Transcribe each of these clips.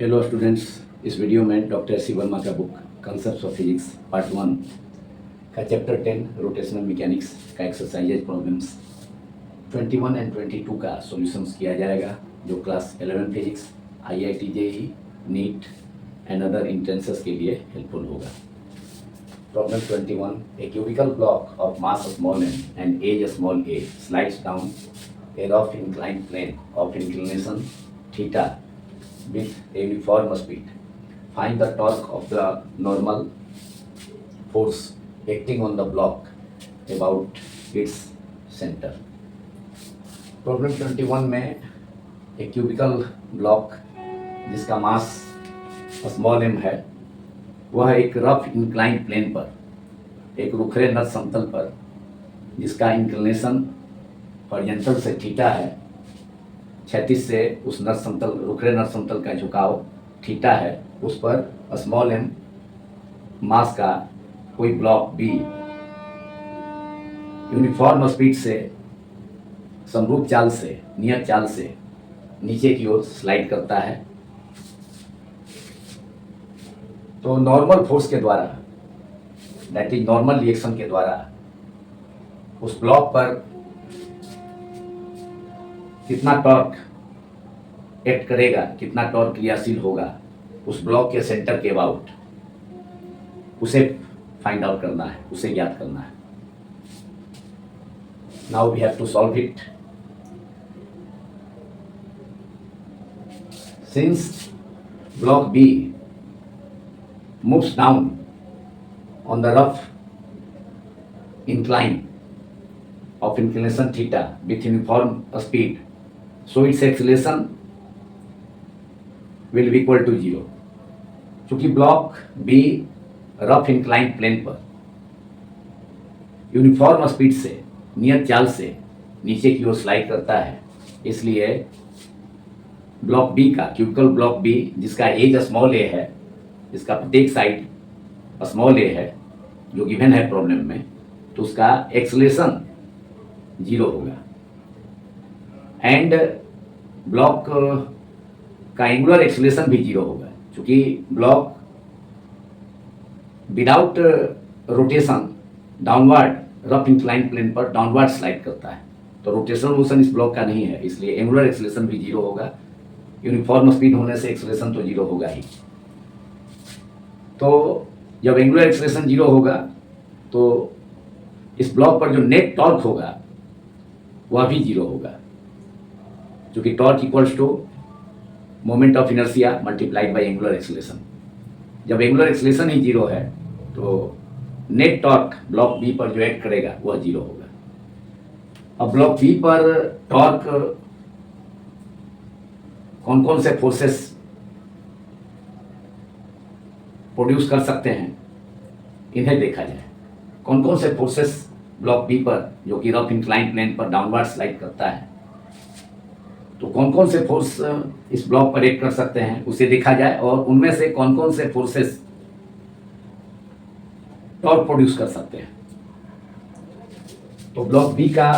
Hello students, इस video में doctor C Verma का book concepts of physics part 1 का चैप्टर 10 रोटेशनल मैकेनिक्स का एक्सरसाइजेज प्रॉब्लम्स 21 एंड 22 का सॉल्यूशंस किया जाएगा, जो class 11 physics, IIT JEE, NEET and other entrances के लिए हेल्पफुल होगा। Problem 21, a cubical block of mass small m and edge small a slides down a rough inclined plane of inclination theta with a uniform speed. Find the torque of the normal force acting on the block about its center. Problem 21 में एक cubical block जिसका मास small m है, वह एक rough inclined plane पर, एक रुखरे नत समतल पर, जिसका इंक्लिनेशन हॉरिजॉन्टल से थीटा है, क्षैतिज से उस नर समतल, रुखरे नर समतल का झुकाव थीटा है, उस पर स्मॉल m मास का कोई ब्लॉक B यूनिफॉर्म स्पीड से, समरूप चाल से, नियत चाल से नीचे की ओर स्लाइड करता है। तो नॉर्मल फोर्स के द्वारा, दैट इज नॉर्मल रिएक्शन के द्वारा, उस ब्लॉक पर कितना टॉर्क एक्ट करेगा, कितना टॉर्क क्रियाशील होगा उस ब्लॉक के सेंटर के अबाउट, उसे फाइंड आउट करना है, उसे ज्ञात करना है। Now we have to solve it. Since block B moves down on the rough incline of inclination theta with uniform speed, so its acceleration will be equal to 0। चूंकि block B rough incline plane पर uniform speed से, नियत चाल से नीचे की ओर slide करता है, इसलिए ब्लॉक B का, क्यूबिकल ब्लॉक B जिसका एज स्मॉल a है, जिसका प्रत्येक साइड स्मॉल a है, जो गिवन है प्रॉब्लम में, तो उसका एक्सेलरेशन 0 होगा। एंड ब्लॉक का एंगुलर एक्सेलरेशन भी 0 होगा, क्योंकि block without rotation downward rough incline plane पर डाउनवर्ड स्लाइड करता है, तो रोटेशनल मोशन इस ब्लॉक का नहीं है, इसलिए एंगुलर एक्सेलरेशन भी 0 होगा। यूनिफॉर्म स्पीड होने से एक्सेलरेशन तो 0 होगा ही। तो जब एंगुलर एक्सेलरेशन 0 होगा तो इस ब्लॉक पर जो नेट टॉर्क होगा वह भी 0 होगा, क्योंकि torque equals to moment of inertia multiplied by angular acceleration. जब एंगुलर एक्सेलरेशन ही 0 है तो नेट टॉर्क ब्लॉक B पर जो एक्ट करेगा वह 0 होगा। अब ब्लॉक B पर टॉर्क कौन कौन से फोर्सेस प्रोड्यूस कर सकते हैं, इन्हें देखा जाए। कौन कौन से फोर्सेस ब्लॉक B पर, जो कि रफ इंक्लाइन प्लेन पर डाउनवर्ड स्लाइड करता है, तो कौन कौन से फोर्स इस ब्लॉक पर एक्ट कर सकते हैं उसे देखा जाए, और उनमें से कौन कौन से फोर्सेस टॉर्क प्रोड्यूस कर सकते हैं। तो ब्लॉक B का,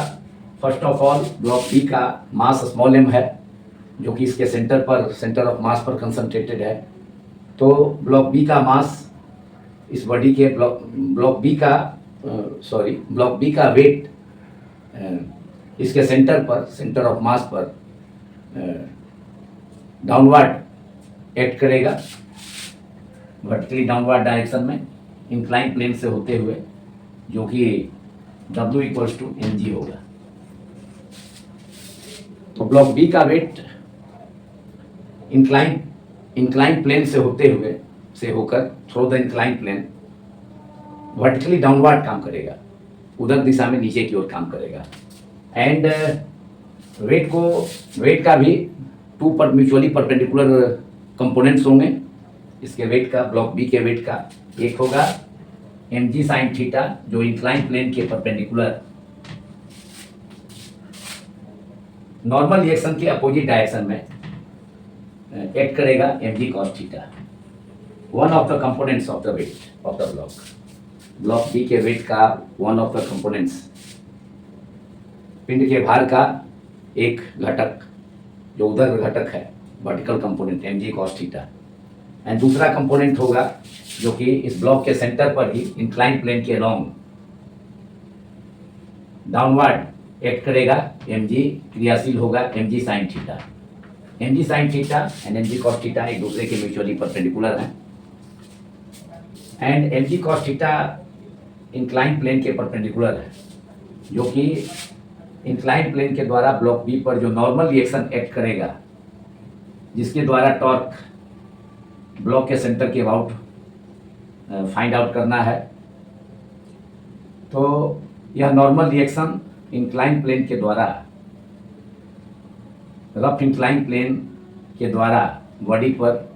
first of all block B का मास स्मॉल m है, जो कि इसके सेंटर पर, सेंटर ऑफ मास पर कंसंट्रेटेड है। तो ब्लॉक B का मास इस बॉडी के ब्लॉक B का वेट इसके सेंटर पर, सेंटर ऑफ मास पर डाउनवर्ड एक्ट करेगा, वर्टिकली डाउनवर्ड डायरेक्शन में इंक्लाइन प्लेन से होते हुए, जो कि W = mg होगा। तो ब्लॉक B का वेट इंक्लाइन प्लेन से होते हुए, से होकर through the incline plane vertically downward काम करेगा, उधर दिशा में नीचे की ओर काम करेगा। एंड वेट का भी 2 पर म्यूचुअली परपेंडिकुलर कंपोनेंट्स होंगे। इसके वेट का, ब्लॉक B के वेट का एक होगा mg sin थीटा, जो इंक्लाइन प्लेन के परपेंडिकुलर नॉर्मल रिएक्शन के अपोजिट डायरेक्शन में एक्ट करेगा, mg cos theta. One of the components of the weight of the block B के वेट का वन ऑफ द कंपोनेंट्स, पिंड के भार का एक घटक, जो उधर घटक है, vertical component M G cos theta, and दूसरा कंपोनेंट होगा जो कि इस ब्लॉक के सेंटर पर ही इंक्लाइन प्लेन के अलोंग डाउनवर्ड एक्ट करेगा, एम जी क्रियाशील होगा M G sine theta. M G sine theta and M G cos theta एक दूसरे के म्यूचुअली परपेंडिकुलर हैं, and M G cos theta incline plane के परपेंडिकुलर है, जो कि इंक्लाइन प्लेन के द्वारा ब्लॉक बी पर जो नॉर्मल रिएक्शन एक्ट करेगा, जिसके द्वारा टॉर्क ब्लॉक के सेंटर के अबाउट फाइंड आउट करना है। तो यह नॉर्मल रिएक्शन इंक्लाइन प्लेन के द्वारा, रफ इंक्लाइन प्लेन के द्वारा बॉडी पर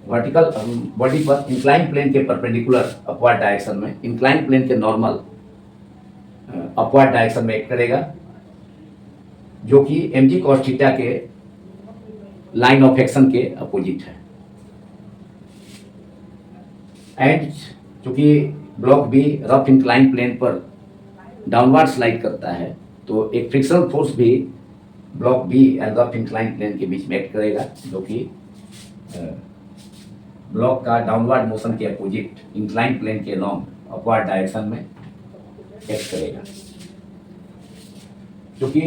वर्टिकल बॉडी पर इंक्लाइन प्लेन के परपेंडिकुलर अपवर्ड डायरेक्शन में, इंक्लाइन प्लेन के नॉर्मल अपवर्ड डायरेक्शन में एक्ट करेगा, जो कि एम जी कॉस थीटा के लाइन ऑफ एक्शन के अपोजिट है। एंड चूंकि block B rough incline plane पर डाउनवर्ड स्लाइड करता है, तो एक फ्रिक्शनल फोर्स भी block B and rough incline plane के बीच में एक्ट करेगा, जो कि ब्लॉक का डाउनवर्ड मोशन के अपोजिट इंक्लाइन प्लेन के लॉन्ग अपवर्ड डायरेक्शन में एक्ट करेगा। क्योंकि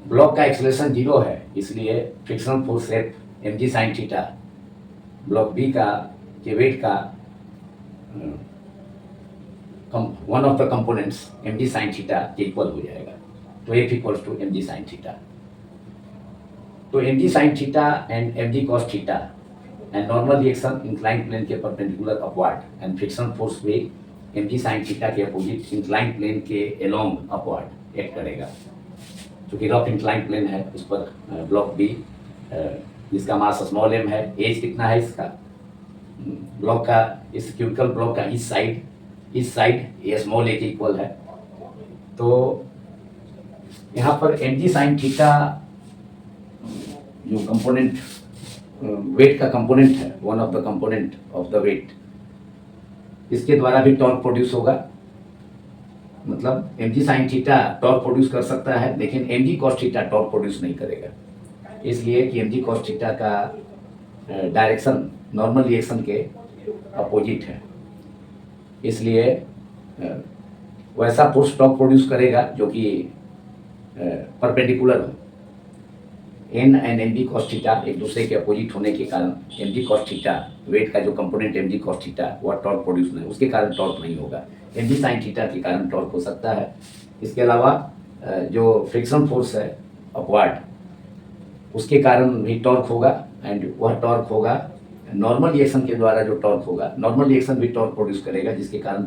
ब्लॉक का एक्सेलरेशन 0 है, इसलिए frictional force F M G sine theta block B का के वेट का one of the components M G sine theta के इक्वल हो जाएगा। तो F equals to M G sine theta. तो M G sine theta and M G cos theta and normal reaction incline plane के perpendicular upward and friction force भी M G sine theta के opposite incline plane के along upward act करेगा। चूँकि rough incline plane है, उस पर block B जिसका मास स्मॉल एम है, एज कितना है इसका, ब्लॉक का इस क्यूबिकल ब्लॉक का इस साइड ये स्मॉल ए के इक्वल है। तो यहाँ पर एम जी साइन थीटा जो कंपोनेंट वेट का कंपोनेंट है, one of the component of the weight, इसके द्वारा भी टॉर्क प्रोड्यूस होगा। मतलब M G sine theta torque produce कर सकता है, लेकिन M G cos theta torque produce नहीं करेगा, इसलिए कि एम जी कॉस थीटा का डायरेक्शन नॉर्मल रिएक्शन के अपोजिट है। इसलिए वैसा फोर्स टॉर्क प्रोड्यूस करेगा जो कि परपेंडिकुलर हो। N and M G cos theta एक दूसरे के अपोजिट होने के कारण M G cos theta weight का जो component M G cos theta वह टॉर्क प्रोड्यूस नहीं, उसके कारण टॉर्क नहीं होगा। एम जी साइन थीटा के कारण टॉर्क हो सकता है। इसके अलावा जो फ्रिक्शन फोर्स है अपवर्ड, उसके कारण भी टॉर्क होगा, एंड वह टॉर्क होगा नॉर्मल रिएक्शन के द्वारा जो टॉर्क होगा, नॉर्मल रिएक्शन भी टॉर्क प्रोड्यूस करेगा, जिसके कारण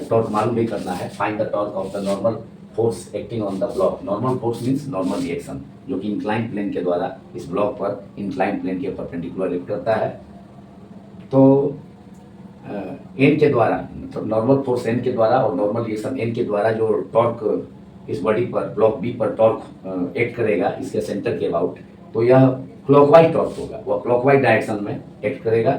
टॉर्क मालूम भी करना है। Find the torque of the normal force acting on the block. Normal force means normal reaction, जो कि इंक्लाइन प्लेन के द्वारा इस ब्लॉक पर इंक्लाइन प्लेन के परपेंडिकुलर एक्ट करता है। तो एन के द्वारा, मतलब नॉर्मल फोर्स एन के द्वारा और नॉर्मल रिएक्शन एन के द्वारा जो टॉर्क इस बॉडी पर ब्लॉक बी पर टॉर्क एक्ट करेगा इसके सेंटर के अबाउट, तो यह क्लॉकवाइज टॉर्क होगा, वह क्लॉकवाइज डायरेक्शन में एक्ट करेगा।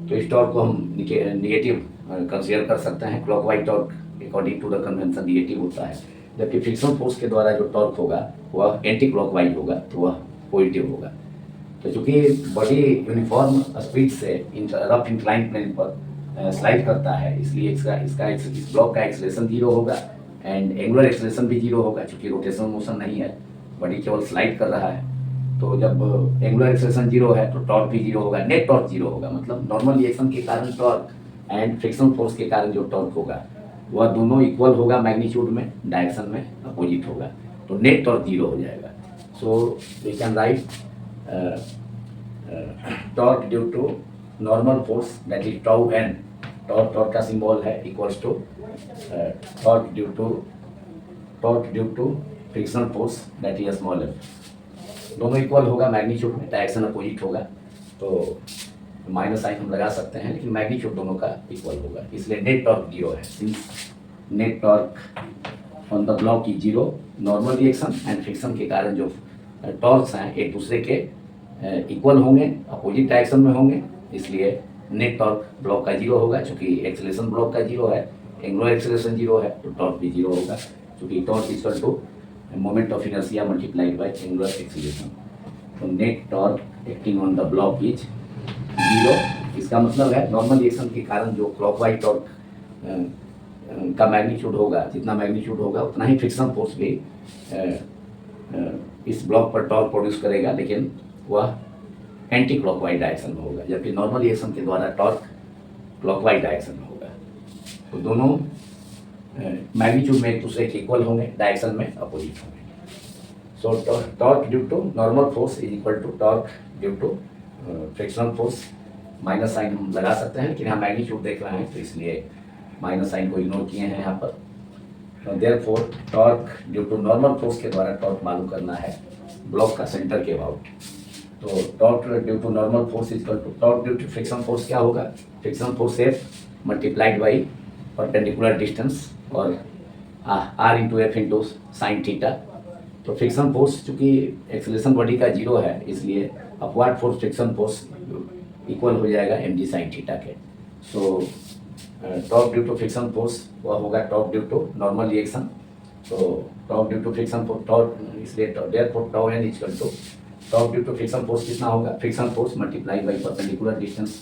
तो इस टॉर्क को हम निगेटिव कंसीडर कर सकते हैं। Clockwise torque according to the convention negative होता है, जबकि फ्रिक्शन फोर्स के द्वारा जो टॉर्क होगा वह एंटी क्लॉकवाइज होगा, तो वह पॉजिटिव होगा। तो चूँकि बॉडी यूनिफॉर्म स्पीड से रफ इंक्लाइन प्लेन पर स्लाइड करता है, इसलिए इस ब्लॉक का एक्सेलरेशन 0 होगा एंड एंगुलर एक्सेलरेशन भी 0 होगा। चूँकि रोटेशनल मोशन नहीं है, बॉडी केवल स्लाइड कर रहा है, तो जब एंगुलर एक्सेलरेशन 0 है तो टॉर्क भी 0 होगा, नेट टॉर्क 0 होगा। मतलब नॉर्मल रिएक्शन के कारण टॉर्क एंड फ्रिक्शन फोर्स के कारण जो टॉर्क होगा वह दोनों इक्वल होगा मैग्नीट्यूड में, डायरेक्शन में अपोजिट होगा, तो नेट टॉर्क 0 हो जाएगा। So we can write torque due to normal force that is tau N, torque का सिंबल है equals to torque due to frictional force that is small F. दोनों equal होगा magnitude में, direction opposite होगा, तो minus sign हम लगा सकते हैं, लेकिन मैग्नीट्यूड दोनों का इक्वल होगा, इसलिए नेट टॉर्क 0 है। Since net torque on the block is 0, normal reaction and friction के कारण जो टॉर्क्स हैं एक दूसरे के इक्वल होंगे, अपोजिट डायरेक्शन में होंगे, इसलिए नेट टॉर्क ब्लॉक का 0 होगा। चूँकि एक्सेलरेशन ब्लॉक का 0 है, एंगुलर एक्सेलरेशन 0 है, तो टॉर्क भी 0 होगा। चूँकि torque equal to moment of inertia multiplied by angular acceleration. तो net torque acting on the block is 0। इसका मतलब है नॉर्मल रिएक्शन के कारण जो क्लॉकवाइज टॉर्क का मैग्नीट्यूड होगा, जितना मैग्नीट्यूड होगा उतना ही फ्रिक्शन फोर्स भी इस ब्लॉक पर टॉर्क प्रोड्यूस करेगा, लेकिन वह एंटी क्लॉकवाइज डायरेक्शन में होगा, जबकि नॉर्मल रिएक्शन के द्वारा टॉर्क क्लॉकवाइज डायरेक्शन में होगा। तो दोनों मैग्नीट्यूड में एक दूसरे के इक्वल होंगे, डायरेक्शन में अपोजिट होंगे। So torque due to normal force is equal to torque due to frictional force. Minus sign हम लगा सकते हैं, लेकिन यहाँ मैग्नीट्यूड देख रहे हैं तो इसलिए माइनस साइन को इग्नोर किए हैं यहाँ पर। Therefore torque due to normal force के द्वारा टॉर्क मालूम करना है ब्लॉक का सेंटर के अबाउट। तो torque due to normal force is equal to torque due to friction force क्या होगा, friction force F multiplied by perpendicular distance और R into F into sine theta. तो फ्रिक्शन फोर्स चूँकि acceleration body का 0 है, इसलिए upward force friction force equal हो जाएगा एम जी साइन थीटा के। So torque due to friction force वह होगा torque due to normal reaction. तो torque due to friction force torque, इसलिए therefore tau N equal to torque due to friction force कितना होगा, friction force multiply by perpendicular distance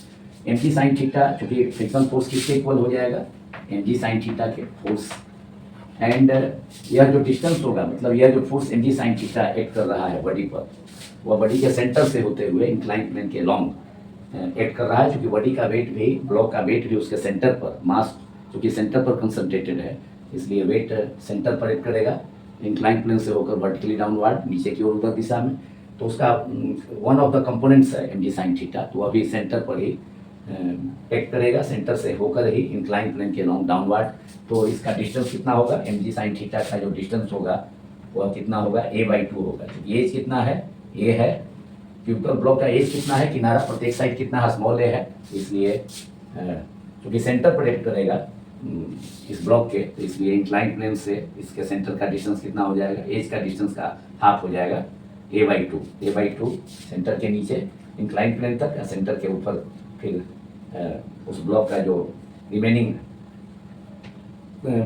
M G sine theta. चूँकि friction force किसके इक्वल हो जाएगा, M G sine theta के force. And यह जो डिस्टेंस होगा, मतलब यह जो force M G sine theta act कर रहा है बॉडी पर, वह बॉडी के सेंटर से होते हुए इंक्लाइन प्लेन के लॉन्ग एक्ट कर रहा है। क्योंकि बॉडी का वेट भी, ब्लॉक का वेट भी उसके सेंटर पर, मास चूँकि सेंटर पर कंसंट्रेटेड है, इसलिए वेट सेंटर पर एक्ट करेगा इंक्लाइन प्लेन से होकर वर्टिकली डाउनवर्ड नीचे की ओर उधर दिशा में। तो उसका वन ऑफ द कंपोनेंट्स है एम जी साइन थीटा, तो वह भी सेंटर पर ही एक्ट करेगा, सेंटर से होकर ही इंक्लाइन प्लेन के लॉन्ग डाउनवर्ड। तो इसका डिस्टेंस कितना होगा, एम जी साइन थीटा का जो डिस्टेंस होगा वह कितना होगा, a/2 होगा। एज कितना है, a है, क्यूबिकल ब्लॉक का एज कितना है, किनारा प्रत्येक साइड कितना है, स्मॉल a है, इसलिए क्योंकि सेंटर पर एक्ट करेगा इस ब्लॉक के, तो इसलिए इंक्लाइन प्लेन से इसके सेंटर का डिस्टेंस कितना हो जाएगा, एज का डिस्टेंस का हाफ हो जाएगा a/2 सेंटर के नीचे इंक्लाइन प्लेन तक, सेंटर के ऊपर फिर उस ब्लॉक का जो रिमेनिंग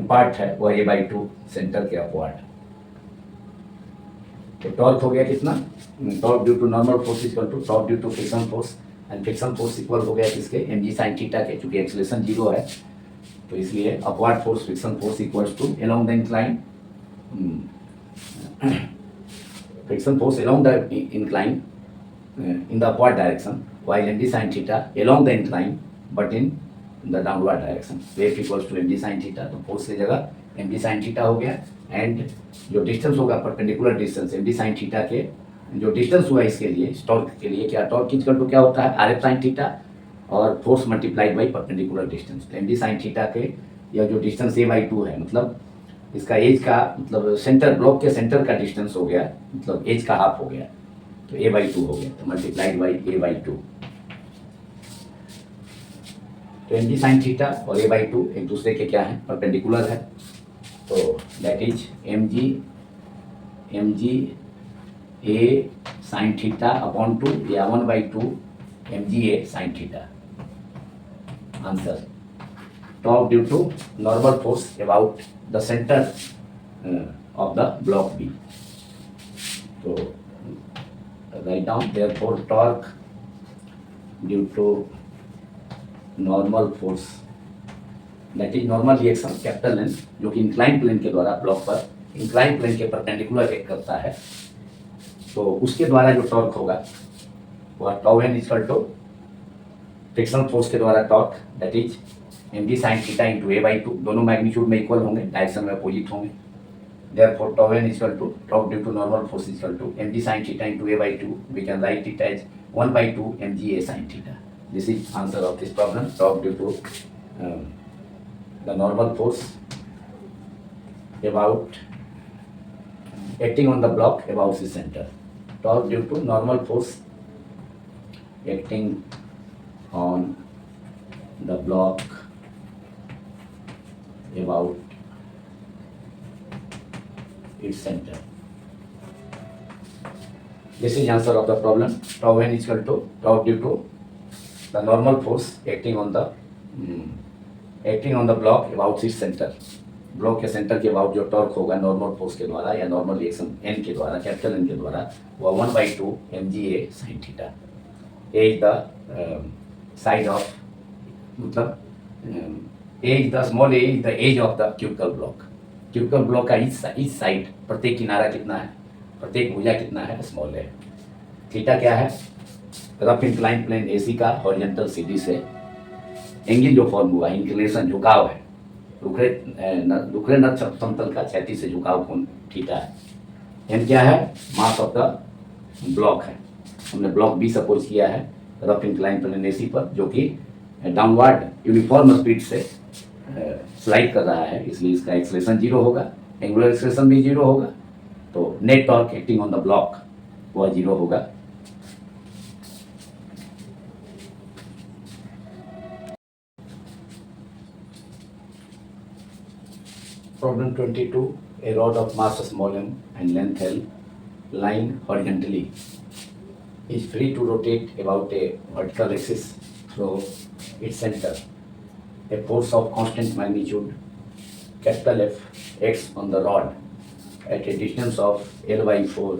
पार्ट है वह a/2 सेंटर के अपवर्ड। तो टॉर्क हो गया कितना, torque due to normal force equal to torque due to friction force, and friction force equal हो गया किसके, एम जी साइन थीटा के। चूँकि एक्सेलरेशन 0 है, तो इसलिए upward force friction force equals to along the incline, friction force along the incline in the upward direction, while mg sin theta along the incline but in the downward direction. F equals to mg sin theta, तो force की जगह mg sin theta हो गया, and जो distance होगा perpendicular distance mg sin theta के जो distance हुआ इसके लिए, टॉर्क के लिए क्या, टॉर्क इक्वल टू क्या होता है, rf sin theta और force multiplied by perpendicular distance. तो mg sin theta के यह जो डिस्टेंस a/2 है, मतलब इसका एज का, मतलब सेंटर, ब्लॉक के सेंटर का डिस्टेंस हो गया, मतलब एज का हाफ हो गया, तो a/2 हो गया, तो मल्टीप्लाइड बाई a/2। तो mg साइन थीटा और a/2 एक दूसरे के क्या है, परपेंडिकुलर है। तो that is mg a sine theta upon 2 या 1/2 mg a sine theta. Answer, torque due to normal force about the centre of the block B। तो write down, therefore torque due to normal force, that is normal reaction capital N, जो कि incline plane के द्वारा ब्लॉक पर, incline plane के perpendicular act करता है, तो उसके द्वारा जो टॉर्क होगा वह tau N equal to frictional force के द्वारा torque, that is mg sin theta into a/2, दोनों मैग्नीट्यूड में इक्वल होंगे, डायरेक्शन में अपोजिट होंगे। Therefore, tau n is equal to torque due to normal force is equal to mg sin theta into a/2. We can write it as 1/2 mg a sin theta. This is answer of this problem. Torque due to the normal force about acting on the block about the center. Torque due to normal force acting on the block about its center. This is answer of the problem. Tau n is equal to torque due to the normal force acting on the block about its center. Block के centre के about जो torque होगा normal force के द्वारा या normal reaction N के द्वारा, capital N के द्वारा, वह 1/2 mga sin theta. A is the side of, मतलब A is the small A is the edge of the cubical block. Cubical block का इस साइड प्रत्येक किनारा कितना है, प्रत्येक भुजा कितना है, स्मॉल है। थीटा क्या है, रफ इंक्लाइन प्लेन एसी का हॉरिजॉन्टल सीधी से एंगल जो फॉर्म हुआ, इंक्लिनेशन झुकाव है, रुखरे नत समतल का क्षैतिज से झुकाव कोण थीटा है। एन क्या है, मास ऑफ द ब्लॉक है। हमने ब्लॉक बी सपोज किया है रफ इंक्लाइन प्लेन एसी पर, जो कि डाउनवर्ड यूनिफॉर्म स्पीड से स्लाइड कर रहा है, इसलिए इसका एक्सलेशन 0 होगा, एंगुलर एक्सलेशन भी 0 होगा, तो net torque acting on the block वह 0 होगा। Problem 22, a rod of mass small m and length L lying horizontally is free to rotate about a vertical axis through its center. A force of constant magnitude capital F acts on the rod at a distance of L/4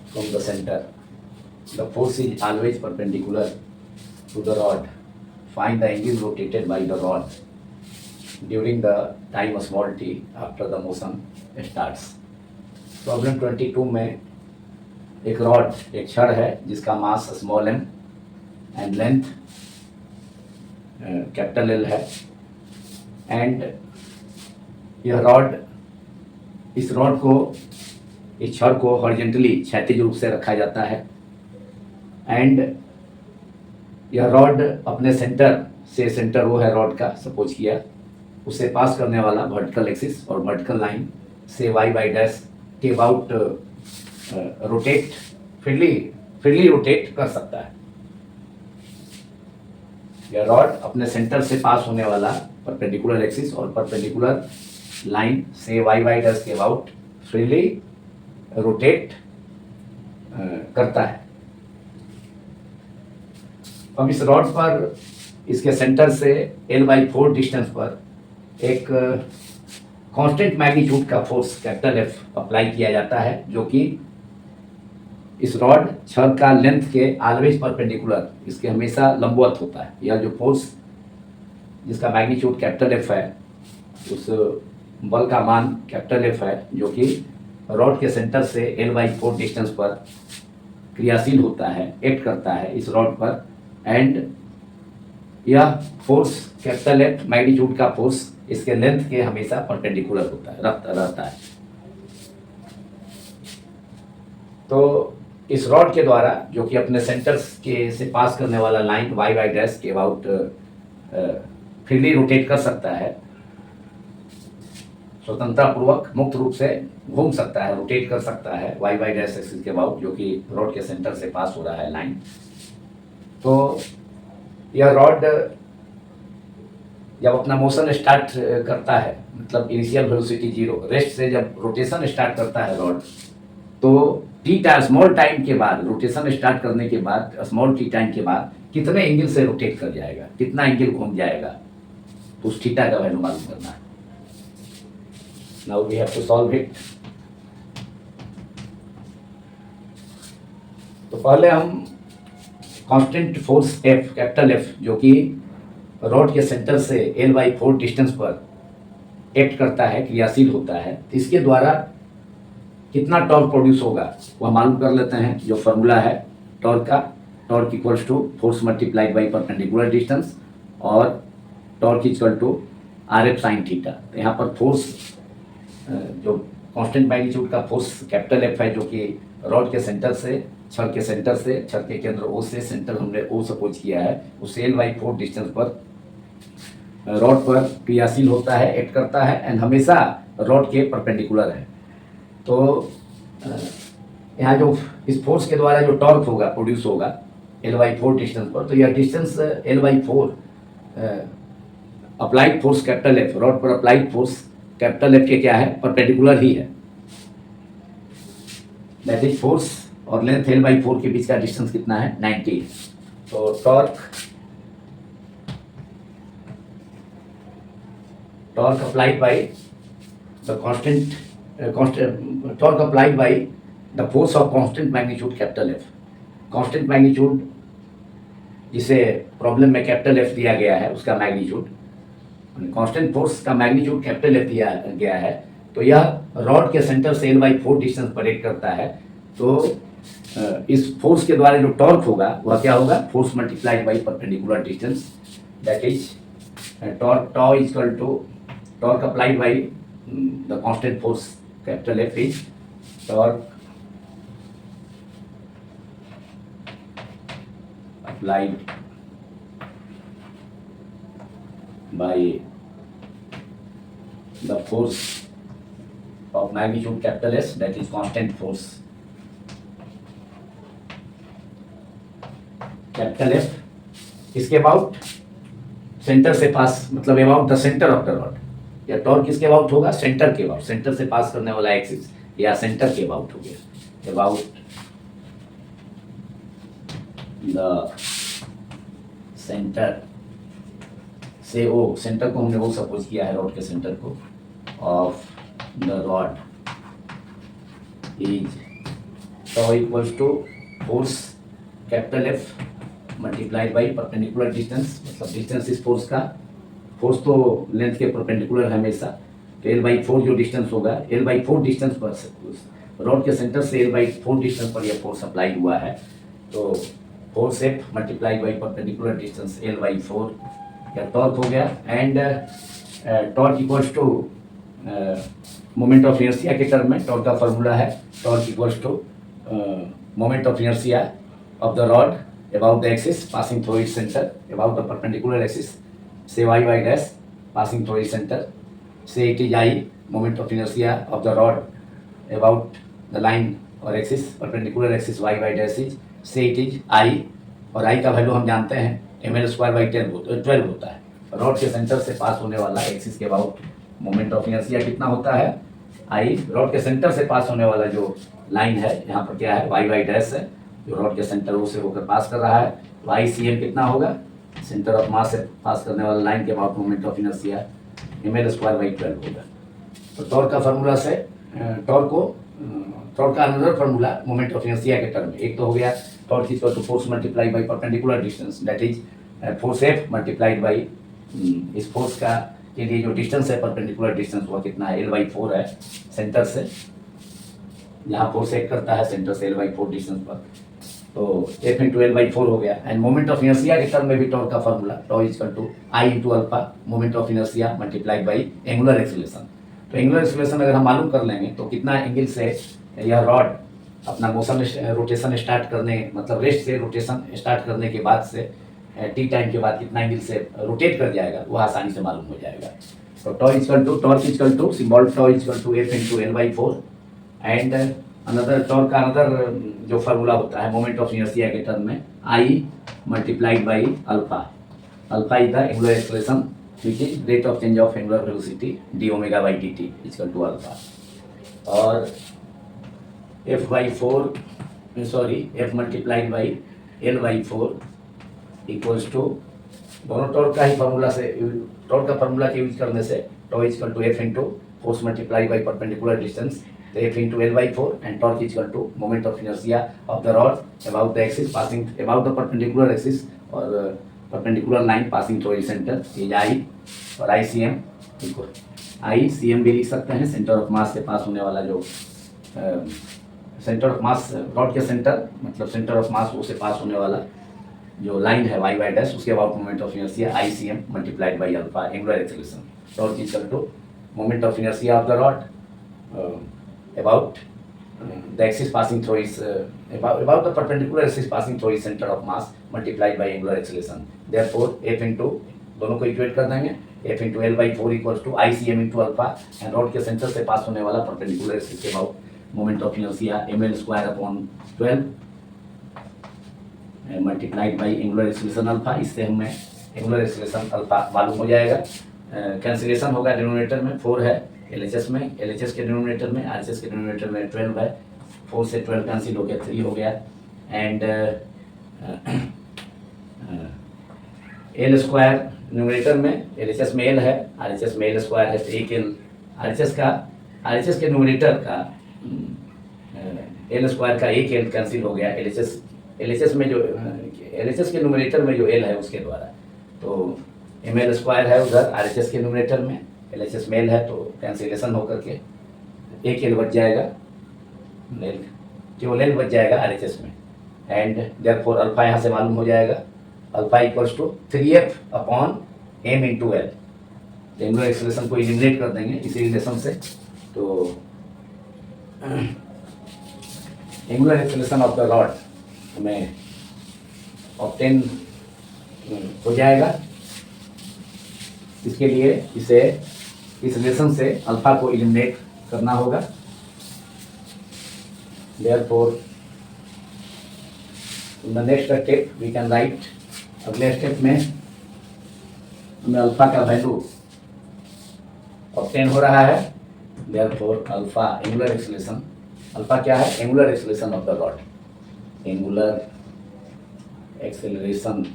from the center. The force is always perpendicular to the rod. Find the angle rotated by the rod during the time small t after the motion starts. Problem 22 में एक rod, एक छड़ है जिसका मास small m and length capital L है, and यह rod, इस rod को, इस छड़ को हॉरिजॉन्टली क्षैतिज रूप से रखा जाता है, एंड यह रॉड अपने सेंटर से, सेंटर वो है रॉड का सपोज किया, उसे पास करने वाला वर्टिकल एक्सिस और वर्टिकल लाइन से y/' के अबाउट रोटेट, फ्रीली रोटेट कर सकता है। यह रॉड अपने सेंटर से पास होने वाला परपेंडिकुलर एक्सिस और परपेंडिकुलर लाइन से y/' के अबाउट फ्रीली रोटेट करता है। अब इस रॉड पर, इसके सेंटर से L/4 डिस्टेंस पर एक कांस्टेंट मैग्नीट्यूड का फोर्स कैपिटल F अप्लाई किया जाता है, जो कि इस रॉड छड़ का लेंथ के ऑलवेज परपेंडिकुलर, इसके हमेशा लंबवत होता है। यह जो फोर्स जिसका मैग्नीट्यूड कैपिटल F है, उस बल का मान कैपिटल F है, जो कि रॉड के सेंटर से L/4 डिस्टेंस पर क्रियाशील होता है, एक्ट करता है इस रॉड पर, एंड यह फोर्स कैपिटल F मैग्नीट्यूड का फोर्स इसके लेंथ के हमेशा परपेंडिकुलर होता है, रहता है। तो इस रॉड के द्वारा, जो कि अपने सेंटर के से पास करने वाला लाइन y/' के अबाउट फ्रीली रोटेट कर सकता है, स्वतंत्रता पूर्वक मुक्त रूप से घूम सकता है, रोटेट कर सकता है y/' एक्सिस के अबाउट, जो कि रॉड के सेंटर से पास हो रहा है लाइन। तो यह रॉड जब अपना मोशन स्टार्ट करता है, मतलब इनिशियल वेलोसिटी 0, रेस्ट से जब रोटेशन स्टार्ट करता है रॉड, तो स्मॉल टाइम के बाद, रोटेशन स्टार्ट करने के बाद स्मॉल t टाइम के बाद कितने एंगल से रोटेट कर जाएगा, कितना एंगल घूम जाएगा, तो उस थीटा का वैल्यू मालूम करना है। Now we have to solve it. तो पहले हम constant force F, capital F, जो कि रॉड के सेंटर से L/4 डिस्टेंस पर एक्ट करता है, क्रियाशील होता है, इसके द्वारा कितना टॉर्क प्रोड्यूस होगा वह मालूम कर लेते हैं। जो फॉर्मूला है टॉर्क का, torque equals to force multiplied by perpendicular distance, और torque equal to RF sine theta. तो यहाँ पर फोर्स, जो कांस्टेंट मैग्नीट्यूड का फोर्स कैपिटल F है, जो कि रॉड के सेंटर से, छड़ के सेंटर से, छड़ के केंद्र O से, सेंटर हमने O सपोज किया है, उस L/4 डिस्टेंस पर रॉड पर क्रियाशील होता है, एक्ट करता है, एंड हमेशा रॉड के परपेंडिकुलर है। तो यहाँ जो इस फोर्स के द्वारा जो टॉर्क होगा, प्रोड्यूस होगा L/4 डिस्टेंस पर, तो यह distance L/4 applied force capital F, rod पर अप्लाइड फोर्स कैपिटल F के क्या है, परपेंडिकुलर ही है। दैट इज फोर्स और लेंथ L/4 के बीच का डिस्टेंस कितना है, 90। तो torque applied by the constant torque applied by the force of constant magnitude capital F. constant magnitude जिसे प्रॉब्लम में कैपिटल एफ दिया गया है उसका मैग्नीट्यूड, कांस्टेंट फोर्स का मैग्नीट्यूड कैपिटल एफ दिया गया है, तो यह रॉड के सेंटर से L/4 डिस्टेंस पर एक्ट करता है। तो इस फोर्स के द्वारा जो टॉर्क होगा वह क्या होगा, force multiplied by perpendicular distance, that is torque tau is equal to torque applied by the constant force capital F is torque applied by the force of magnitude capital S, that is constant force capital F, इसके about centre से पास, मतलब about the centre of the rod. या torque किसके about होगा, centre के about, centre से पास करने वाला एक्सिस या सेंटर के अबाउट हो गया, अबाउट द सेंटर से, ओ सेंटर को हमने वो सपोज किया है रॉड के सेंटर को, of the rod is tau equals to force capital F multiplied by perpendicular distance, मतलब डिस्टेंस इस फोर्स का, फोर्स तो लेंथ के परपेंडिकुलर हमेशा, तो L/4 जो डिस्टेंस होगा, L/4 डिस्टेंस पर रॉड के सेंटर से L/4 डिस्टेंस पर यह फोर्स अप्लाई हुआ है, तो force F multiply by perpendicular distance L/4 या टॉर्क हो गया। And torque equals to moment of inertia के टर्म में टॉर्क का फॉर्मूला है, torque equals to moment of inertia of the rod about the axis passing through its centre, about the perpendicular axis से y dash passing through its centre, से it is I moment of inertia of the rod about the line और axis perpendicular axis y dash is, से it is I, और आई का value हम जानते हैं mL/12 होता है। रॉड के सेंटर से पास होने वाला एक्सिस के अबाउट मोमेंट ऑफ इनर्शिया कितना होता है, आई। रॉड के सेंटर से पास होने वाला जो लाइन है यहाँ पर क्या है, y डैश है, जो रॉड के सेंटर से होकर पास कर रहा है, तो ICM कितना होगा, सेंटर ऑफ मास से पास करने वाला लाइन के about moment of inertia mL/12 होगा। तो टॉर्क का फार्मूला से टॉर्क का another formula moment of inertia के टर्म में, एक तो हो गया torque equal to force multiply by perpendicular distance, that is force F multiplied by इस फोर्स का के लिए जो डिस्टेंस है परपेंडिकुलर डिस्टेंस वो कितना है, L/4 है, सेंटर से यहाँ फोर्स एक्ट करता है सेंटर से L/4 डिस्टेंस पर, तो F इंटू L/4 हो गया। एंड मोमेंट ऑफ इनर्शिया के टर्म में भी टॉर्क का formula tau is equal to I into alpha moment of inertia multiplied by angular acceleration. तो एंगुलर एक्सीलरेशन अगर हम मालूम कर लेंगे तो कितना एंगल से यह रॉड अपना मोशन रोटेशन स्टार्ट करने, मतलब रेस्ट से रोटेशन स्टार्ट करने के बाद से टी टाइम के बाद कितना एंगल से रोटेट कर जाएगा वो आसानी से मालूम हो जाएगा। तो torque equal to symbol tau equal to F into L/4 and another torque का अनदर जो फार्मूला होता है मोमेंट ऑफ इनर्शिया के टर्म में I multiplied by alpha, alpha is the angular acceleration which is rate of change of angular velocity d omega by dt is equal to alpha, और f multiplied by L/4 equals to, दोनों torque का ही formula से, torque का formula के use करने से tau is equal to F into force multiplied by perpendicular distance, तो F into L/4 and torque is equal to moment of inertia of the rod about the axis passing about the perpendicular axis और perpendicular line passing through centre is I, और ICM equal ICM भी लिख सकते हैं, centre of मास से pass होने वाला जो सेंटर ऑफ मास रॉड के सेंटर, मतलब सेंटर ऑफ मास वो से पास होने वाला जो लाइन है y डैश, उसके about moment of inertia ICM multiplied by alpha angular acceleration, torque is equal to moment of inertia of the rod about the axis passing through is about the perpendicular axis passing through its center of mass multiplied by angular acceleration, therefore F into दोनों को equate कर देंगे, F into L/4 equals to ICM into alpha and rod के centre से pass होने वाला perpendicular axis के about moment of inertia mL/12 multiplied by angular acceleration alpha. इससे हमें एंगुलर एक्सीलरेशन अल्फा मालूम हो जाएगा। कैंसिलेशन होगा, डिनोमिनेटर में 4 है, LHS में, LHS के डिनोमिनेटर में, RHS के डिनोमिनेटर में 12 है, 4 से 12 कैंसिल हो गया, 3 हो गया एंड L स्क्वायर न्यूमरेटर में, LHS में L है, RHS में L स्क्वायर है, तो एक L RHS का RHS के न्यूमरेटर का एल स्क्वायर का एक एल कैंसिल हो गया LHS में जो LHS के न्यूमरेटर में जो एल है उसके द्वारा, तो ML स्क्वायर है उधर RHS के न्यूमरेटर में, LHS में एल है, तो कैंसिलेशन होकर के एक एल बच जाएगा, एल केवल एल बच जाएगा RHS में, एंड देयरफॉर अल्फा यहाँ से मालूम हो जाएगा, alpha equals to 3f upon m into L. Angular acceleration को एलिमिनेट कर देंगे इसी रिलेशन से, तो angular acceleration of the rod हमें ऑब्टेन हो जाएगा। इसके लिए इसे इस रिलेशन से अल्फा को एलिमिनेट करना होगा। Therefore in the next step we can write, अगले स्टेप में हमें अल्फा का वैल्यू ऑब्टेन हो रहा है। Therefore alpha angular acceleration, alpha क्या है? Angular acceleration of the rod, angular acceleration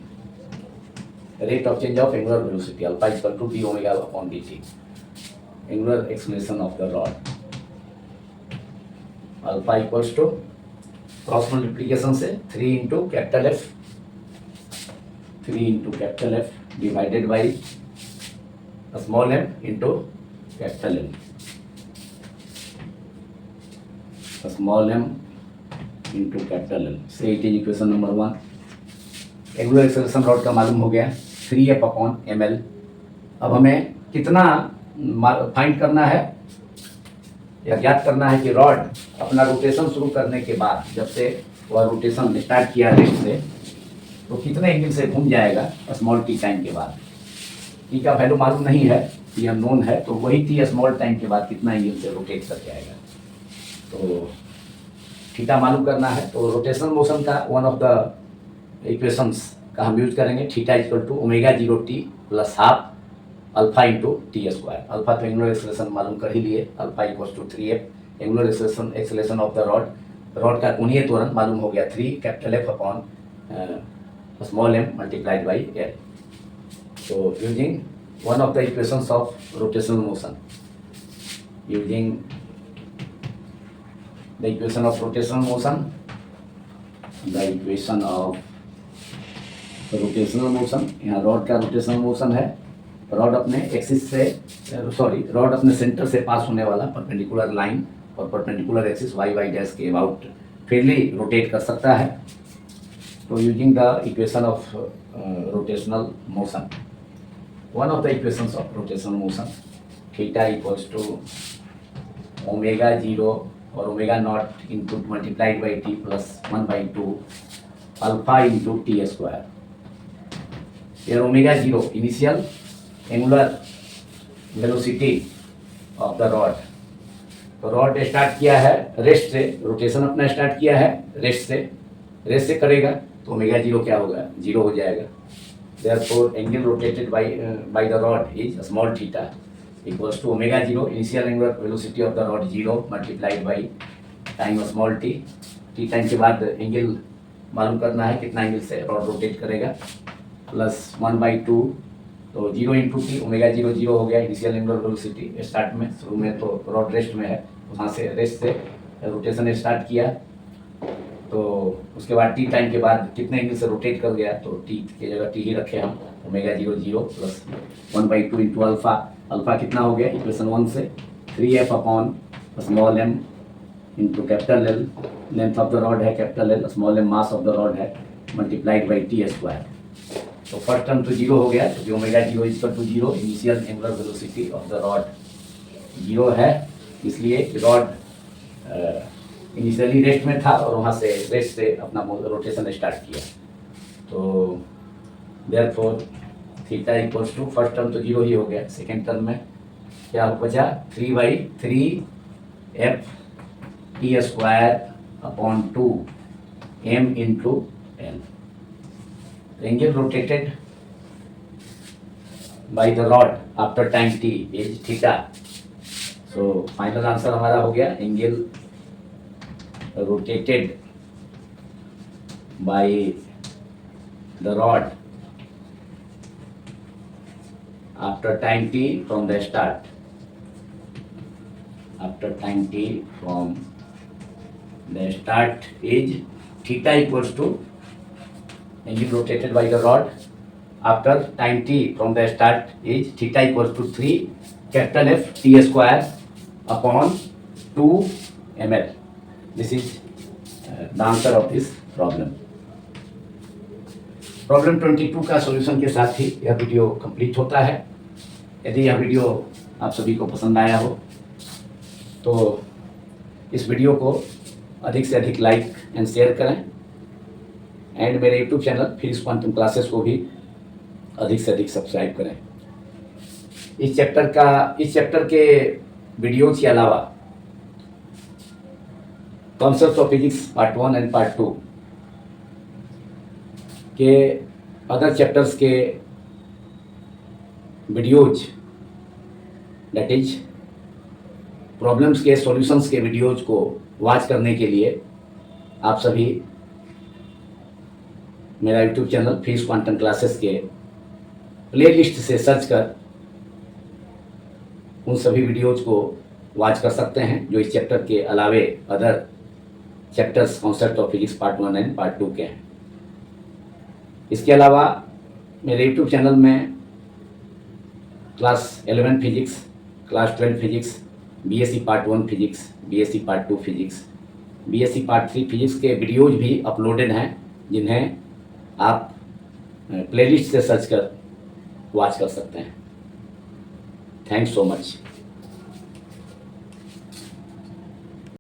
rate of change of angular velocity, alpha is equal to d omega upon dt, angular acceleration of the rod, alpha equals to cross multiplication से 3 into capital F, 3 into capital F divided by small m into capital M, small m into capital L से it is equation number 1। Angular acceleration rod का मालूम हो गया 3f upon ml। अब हमें कितना find करना है या ज्ञात करना है कि रॉड अपना रोटेशन शुरू करने के बाद, जब से वह रोटेशन स्टार्ट किया रेस्ट से, तो कितने एंगल से घूम जाएगा स्मॉल टी टाइम के बाद। टी का वैल्यू मालूम नहीं है, टी अननोन है, तो वही टी स्मॉल टाइम के बाद कितना एंगल से रोटेट कर जाएगा। तो थीटा मालूम करना है, तो रोटेशन मोशन का वन ऑफ द इक्वेशंस का हम यूज करेंगे, theta equal to omega 0 t plus half alpha into t square. Alpha तो एंगुलर एक्सेलरेशन मालूम कर ही लिए, alpha equals to 3f, angular acceleration of the rod, rod का कोणीय त्वरण मालूम हो गया 3 capital F upon small m multiplied by l। So using one of the equations of rotational motion, using the equation of rotational motion, the equation of rotational motion, यहाँ rod का rotational motion है, rod अपने axis से rod अपने centre से pass होने वाला perpendicular line और perpendicular axis y y dash के अबाउट फ्रीली रोटेट कर सकता है। तो using the equation of rotational motion, one of the equations of rotational motion, theta equals to omega 0 और omega naught into multiplied by t plus 1/2 alpha into t square. Here omega 0 initial angular velocity of the rod। तो rod start किया है rest से, rotation अपना start किया है rest से करेगा, तो ओमेगा 0 क्या होगा? 0 हो जाएगा। Therefore angle rotated by the rod is small theta equals to omega 0 initial angular velocity of the rod 0 multiplied by time small t। t time के बाद एंगल मालूम करना है कितना एंगल से रॉड रोटेट करेगा, प्लस 1/2, तो 0 इंटू टी, ओमेगा 0 0 हो गया इनिशियल एंगुलर वेलोसिटी स्टार्ट में, शुरू में तो रॉड रेस्ट में है, तो वहाँ से रेस्ट से रोटेशन स्टार्ट किया, तो उसके बाद टी टाइम के बाद कितने एंगल से रोटेट कर गया, तो टी की जगह टी ही रखे हम, omega 0 0 plus 1/2 into alpha. Alpha कितना हो गया इक्वेशन 1 से? 3f upon small m into capital L, length of the rod है capital L, small m mass of the rod है, मल्टीप्लाइड बाई टी स्क्वायर। तो फर्स्ट टर्म तो 0 हो गया, तो omega 0 equal to 0, initial angular velocity of the rod 0 है, इसलिए rod initially rest में था और वहाँ से रेस्ट से अपना रोटेशन स्टार्ट किया। तो therefore theta equals to, first term तो 0 ही हो गया, सेकेंड टर्म में क्या बचा? 3/3f T square upon 2 m into l। Angle rotated by the rod after time t is theta। So final answer हमारा हो गया angle rotated by the rod after time t from the start, after time t from the start is theta equals to engine rotated by the rod after time t from the start is theta equals to 3 capital F T square upon 2 ml. This is the answer of this problem. Problem 22 का solution के साथ ही यह video complete होता है। यदि यह video आप सभी को पसंद आया हो तो इस वीडियो को अधिक से अधिक लाइक एंड शेयर करें एंड मेरे YouTube channel physics quantum classes को भी अधिक से अधिक सब्सक्राइब करें। इस चैप्टर के वीडियोज के अलावा concepts of physics part 1 and part 2 के अदर चैप्टर्स के वीडियोज दैट इज प्रॉब्लम्स के सॉल्यूशंस के वीडियोज को वॉच करने के लिए आप सभी मेरा YouTube channel physics quantum classes के प्लेलिस्ट से सर्च कर उन सभी वीडियोज को वॉच कर सकते हैं जो इस चैप्टर के अलावे other chapters concept of physics part 1 and part 2 के हैं। इसके अलावा मेरे यूट्यूब चैनल में class 11 physics, class 12 physics, BSc part 1 physics, BSc part 2 physics, BSc part 3 physics के वीडियोज भी अपलोडेड हैं जिन्हें आप प्लेलिस्ट से सर्च कर वॉच कर सकते हैं। Thanks so much.